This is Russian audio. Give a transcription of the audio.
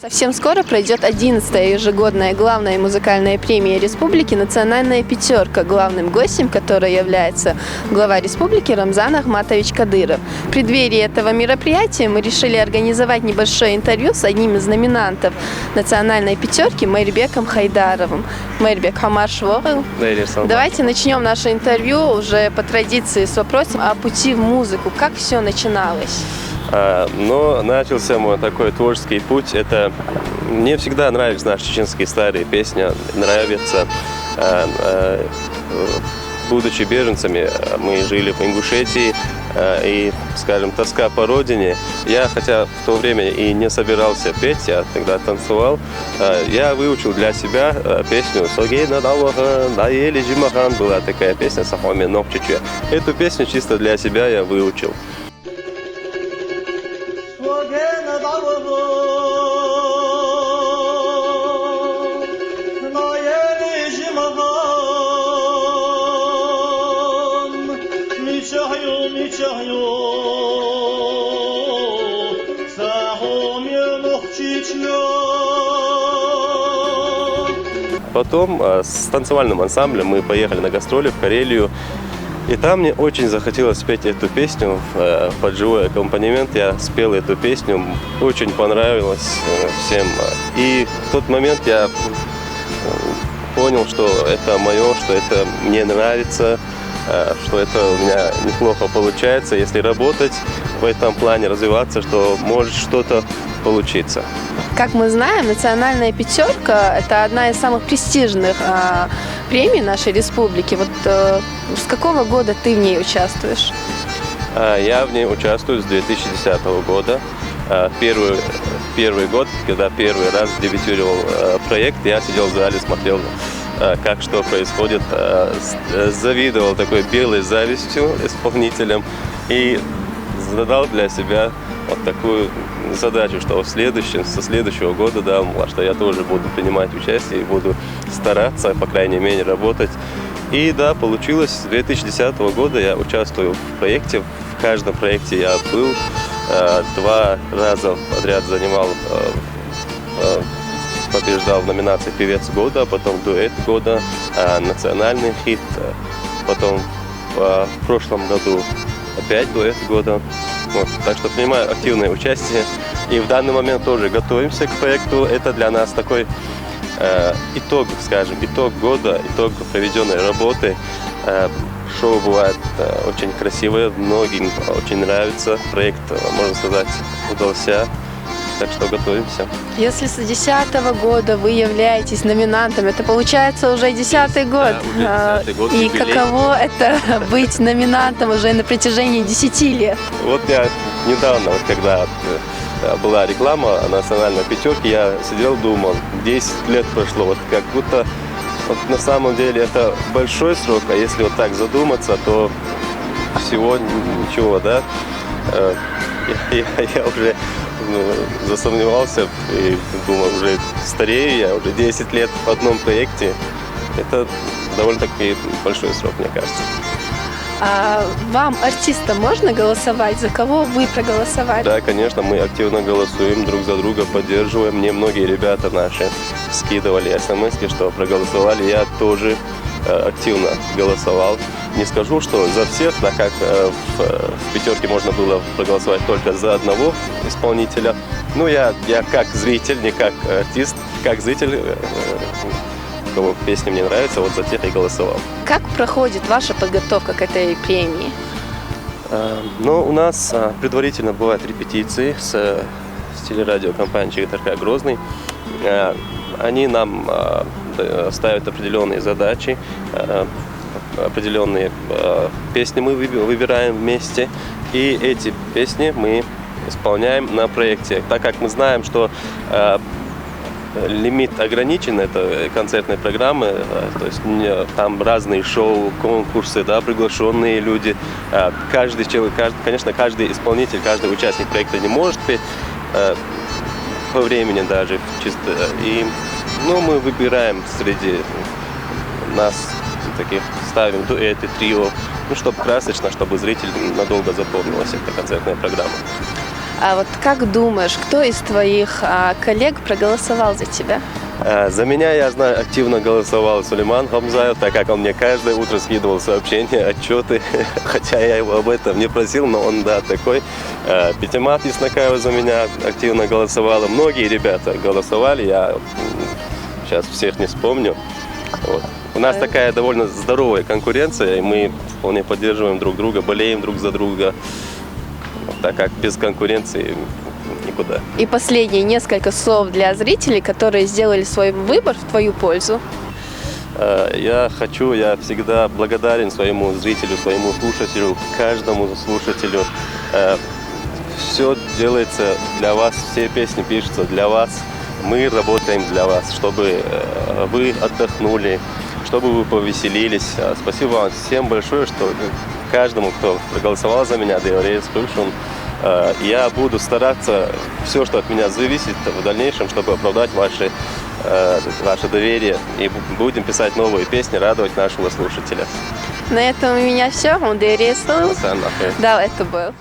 Совсем скоро пройдет 11-я ежегодная главная музыкальная премия республики «Национальная пятерка», главным гостем которой является глава республики Рамзан Ахматович Кадыров. В преддверии этого мероприятия мы решили организовать небольшое интервью с одним из номинантов «Национальной пятерки» Майрбеком Хайдаровым. Майрбек, хамаш вогыл. Давайте начнем наше интервью уже по традиции с вопросом о пути в музыку. Как все начиналось? Но начался мой такой творческий путь. Это мне всегда нравились наши чеченские старые песни, нравятся. Будучи беженцами, мы жили в Ингушетии, и, скажем, тоска по родине. Я, хотя в то время и не собирался петь, я тогда танцевал, я выучил для себя песню «Согейна Далвахан, Даели Джимахан», была такая песня «Сахоми Нокчиче». Эту песню чисто для себя я выучил. Потом с танцевальным ансамблем мы поехали на гастроли в Карелию. И там мне очень захотелось спеть эту песню под живой аккомпанемент. Я спел эту песню, очень понравилось всем. И в тот момент я понял, что это мое, что это мне нравится, что это у меня неплохо получается. Если работать в этом плане, развиваться, что может что-то получиться. Как мы знаем, «Национальная пятерка» – это одна из самых престижных премий нашей республики. Вот с какого года ты в ней участвуешь? Я в ней участвую с 2010 года. Первый год, когда первый раз дебютировал проект, я сидел в зале, смотрел, как что происходит, завидовал такой белой завистью исполнителям и задал для себя вот такую задачу, что со следующего года, да, что я тоже буду принимать участие и буду стараться, по крайней мере, работать. И да, получилось. С 2010 года я участвую в проекте. В каждом проекте я был. 2 раза подряд побеждал в номинации «Певец года», потом «Дуэт года», «Национальный хит», потом в прошлом году опять «Дуэт года». Вот. Так что принимаю активное участие. И в данный момент тоже готовимся к проекту. Это для нас такой итог, скажем, итог года, итог проведенной работы. Шоу бывает очень красивое, многим очень нравится. Проект, можно сказать, удался. Так что готовимся. Если с 2010 года вы являетесь номинантом, это получается уже 10-й год. Да, уже 10-й год. И юбилей. каково это быть номинантом уже на протяжении 10 лет? Вот я недавно, когда была реклама о национальной пятерке, я сидел, думал, 10 лет прошло, вот как будто вот на самом деле это большой срок, а если вот так задуматься, то всего ничего, да? Я уже засомневался и думал, уже старею, я уже 10 лет в одном проекте. Это довольно-таки большой срок, мне кажется. А вам, артистам, можно голосовать? За кого вы проголосовали? Да, конечно, мы активно голосуем, друг за друга поддерживаем. Мне многие ребята наши скидывали смс-ки, что проголосовали. Я тоже активно голосовал. Не скажу, что за всех, да, как в пятерке можно было проголосовать только за одного исполнителя. Ну, я как зритель, не как артист, как зритель, кому песня мне нравится, вот за тех и голосовал. Как проходит ваша подготовка к этой премии? Ну, у нас предварительно бывают репетиции с телерадиокомпанией ЧГТРК «Грозный». Они нам ставят определенные задачи, определенные песни мы выбираем вместе, и эти песни мы исполняем на проекте. Так как мы знаем, что лимит ограничен, это концертные программы, то есть там разные шоу, конкурсы, да, приглашенные люди. Каждый человек, конечно, каждый исполнитель, каждый участник проекта не может петь по времени даже чисто. И мы выбираем среди нас таких, ставим дуэты, трио, чтобы красочно, чтобы зритель надолго запомнилась эта концертная программа. А вот как думаешь, кто из твоих коллег проголосовал за тебя? За меня, я знаю, активно голосовал Сулейман Хамзаев, так как он мне каждое утро скидывал сообщения, отчеты, хотя я его об этом не просил, но он, такой. Пятимат Яснакаева за меня активно голосовала. Многие ребята голосовали, я сейчас всех не вспомню. Вот. У нас такая довольно здоровая конкуренция, и мы вполне поддерживаем друг друга, болеем друг за друга, так как без конкуренции никуда. И последние несколько слов для зрителей, которые сделали свой выбор в твою пользу. Я всегда благодарен своему зрителю, своему слушателю, каждому слушателю. Все делается для вас, все песни пишутся для вас. Мы работаем для вас, чтобы вы отдохнули, чтобы вы повеселились. Спасибо вам всем большое, что каждому, кто проголосовал за меня, я буду стараться все, что от меня зависит в дальнейшем, чтобы оправдать ваше доверие. И будем писать новые песни, радовать нашего слушателя. На этом у меня все. Да, это был.